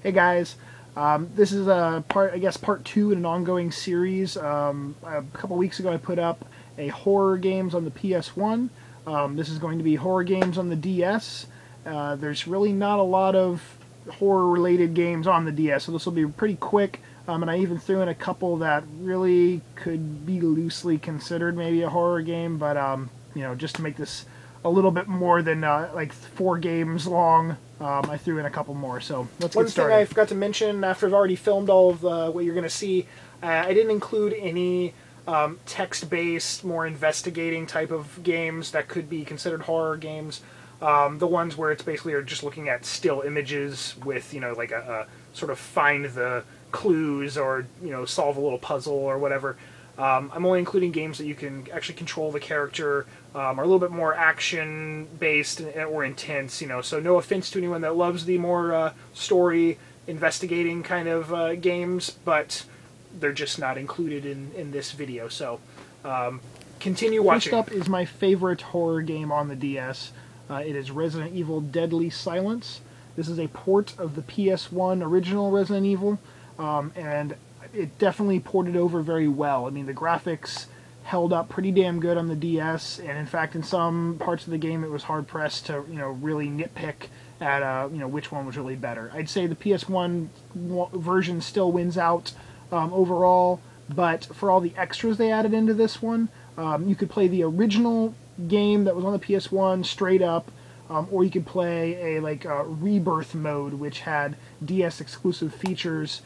Hey guys, this is part two in an ongoing series. A couple weeks ago I put up a horror games on the PS1. This is going to be horror games on the DS. There's really not a lot of horror related games on the DS, so this will be pretty quick. And I even threw in a couple that really could be loosely considered maybe a horror game, but just to make this a little bit more than like 4 games long, I threw in a couple more. So let's get started. One thing I forgot to mention, after I've already filmed all of what you're going to see, I didn't include any text-based, more investigating type of games that could be considered horror games. The ones where it's basically just looking at still images with, like a sort of find the clues or, solve a little puzzle or whatever. I'm only including games that you can actually control the character, are a little bit more action-based or intense, So no offense to anyone that loves the more story, investigating kind of games, but they're just not included in this video. So continue watching. First up is my favorite horror game on the DS. It is Resident Evil Deadly Silence. This is a port of the PS1 original Resident Evil, and it definitely ported over very well. I mean, the graphics held up pretty damn good on the DS, and in fact, in some parts of the game, it was hard pressed to really nitpick at which one was really better. I'd say the PS1 version still wins out overall, but for all the extras they added into this one, you could play the original game that was on the PS1 straight up, or you could play a rebirth mode, which had DS exclusive features.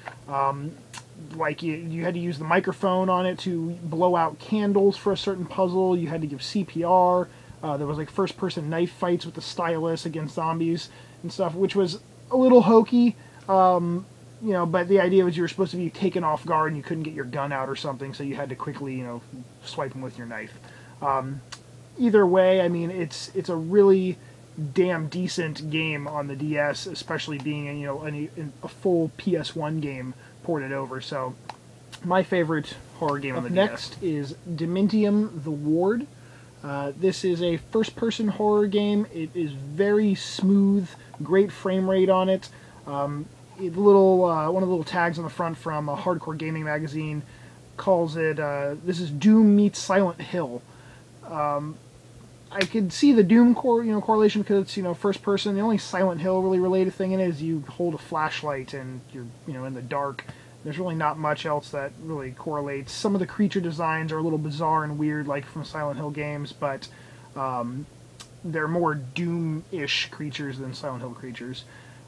Like you had to use the microphone on it to blow out candles for a certain puzzle. You had to give CPR. There was like first-person knife fights with the stylus against zombies and stuff, which was a little hokey. But the idea was you were supposed to be taken off guard and you couldn't get your gun out or something, so you had to quickly, swipe them with your knife. Either way, I mean, it's a really damn decent game on the DS, especially being a full PS1 game ported over. So my favorite horror game on the DS. Next is Dementium: The Ward. This is a first-person horror game. It is very smooth, great frame rate on it. One of the little tags on the front from a Hardcore Gaming magazine calls it, this is Doom meets Silent Hill. I could see the Doom correlation because it's first person. The only Silent Hill really related thing in it is you hold a flashlight and you're in the dark. There's really not much else that really correlates. Some of the creature designs are a little bizarre and weird, like from Silent Hill games, but they're more Doom-ish creatures than Silent Hill creatures.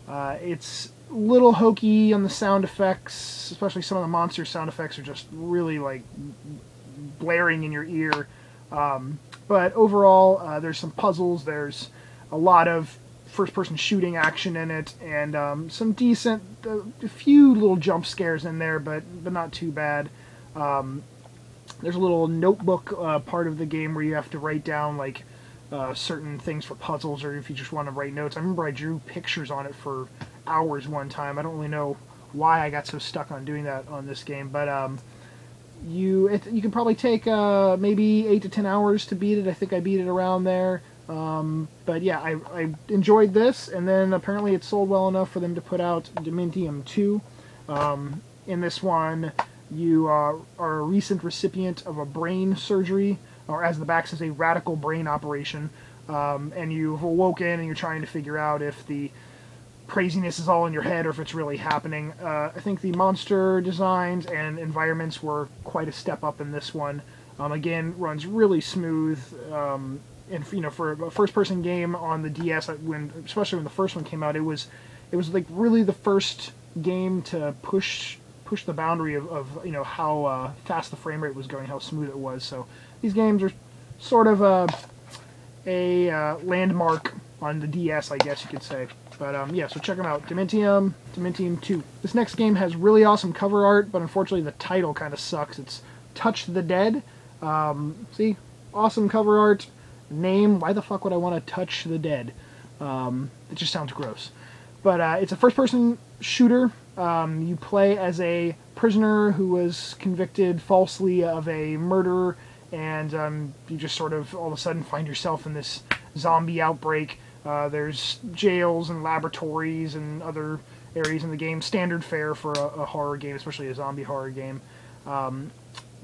It's a little hokey on the sound effects, especially some of the monster sound effects are just really like blaring in your ear. But overall, there's some puzzles, there's a lot of first-person shooting action in it, and some decent, a few little jump scares in there, but not too bad. There's a little notebook part of the game where you have to write down like certain things for puzzles, or if you just want to write notes. I remember I drew pictures on it for hours one time. I don't really know why I got so stuck on doing that on this game, but you can probably take maybe 8 to 10 hours to beat it. I think I beat it around there. But yeah, I enjoyed this, and then apparently it sold well enough for them to put out Dementium 2. In this one, you are a recent recipient of a brain surgery, or as the back says, a radical brain operation, and you've awoken and you're trying to figure out if the craziness is all in your head or if it's really happening. I think the monster designs and environments were quite a step up in this one. Again, runs really smooth, and for a first-person game on the DS, especially when the first one came out, it was like really the first game to push the boundary of how fast the frame rate was going, how smooth it was. So these games are sort of a landmark on the DS, I guess you could say. But yeah, so check them out. Dementium 2. This next game has really awesome cover art, but unfortunately the title kind of sucks. It's Touch the Dead. See? Awesome cover art. Name, why the fuck would I want to touch the dead? It just sounds gross. But it's a first-person shooter. You play as a prisoner who was convicted falsely of a murder, and you just sort of all of a sudden find yourself in this zombie outbreak. There's jails and laboratories and other areas in the game. Standard fare for a horror game, especially a zombie horror game.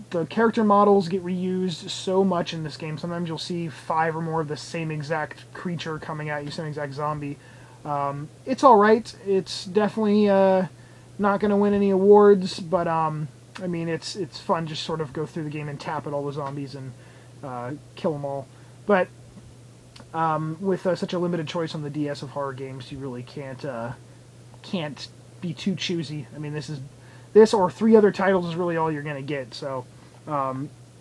The character models get reused so much in this game. Sometimes you'll see 5 or more of the same exact creature coming at you, same exact zombie. It's alright. It's definitely not going to win any awards, but I mean, it's fun just sort of go through the game and tap at all the zombies and kill them all. But with such a limited choice on the DS of horror games, you really can't be too choosy. I mean, this or 3 other titles is really all you're going to get. So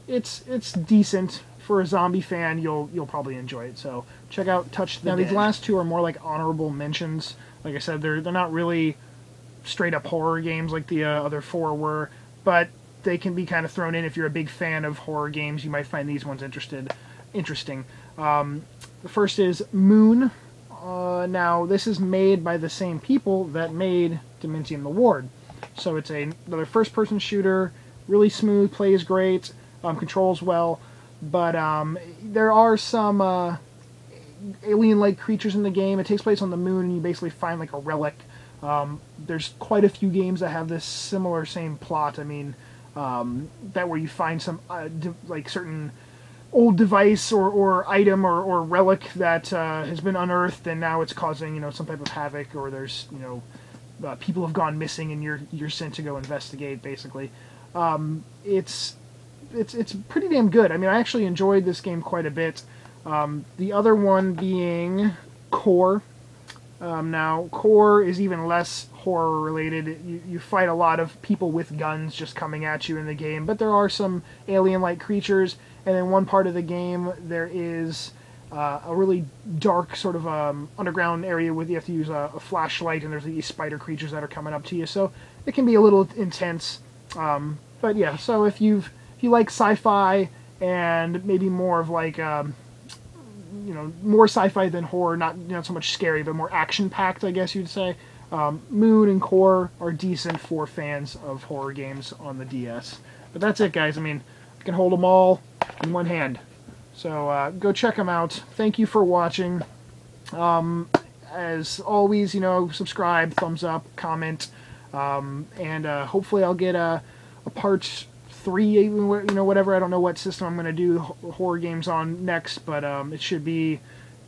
it's decent for a zombie fan. You'll probably enjoy it. So check out Touch the Dead. These last 2 are more like honorable mentions. Like I said, they're not really straight up horror games like the other 4 were, but they can be kind of thrown in if you're a big fan of horror games. You might find these ones interesting. The first is Moon. Now, this is made by the same people that made Dementium the Ward. So it's another first-person shooter, really smooth, plays great, controls well, but there are some alien-like creatures in the game. It takes place on the moon, and you basically find like a relic. There's quite a few games that have this similar same plot. I mean, that where you find some like certain old device or item or relic that has been unearthed, and now it's causing some type of havoc, or there's people have gone missing, and you're sent to go investigate. Basically, it's pretty damn good. I mean, I actually enjoyed this game quite a bit. The other one being Core. Now, Core is even less horror related. You fight a lot of people with guns just coming at you in the game, but there are some alien-like creatures, and in one part of the game there is a really dark sort of underground area where you have to use a flashlight, and there's these spider creatures that are coming up to you, so it can be a little intense. But yeah, so if you like sci-fi and maybe more of like more sci-fi than horror, not so much scary, but more action-packed, I guess you'd say. Moon and Core are decent for fans of horror games on the DS. But that's it, guys. I mean, I can hold them all in one hand. So go check them out. Thank you for watching. As always, subscribe, thumbs up, comment, and hopefully I'll get a part 3, whatever. I don't know what system I'm going to do horror games on next, but it should be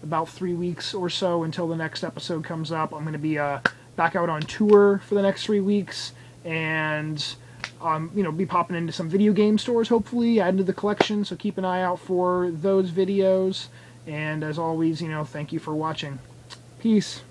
about 3 weeks or so until the next episode comes up. I'm going to be back out on tour for the next 3 weeks, and be popping into some video game stores, hopefully, adding to the collection, so keep an eye out for those videos. And as always, thank you for watching. Peace.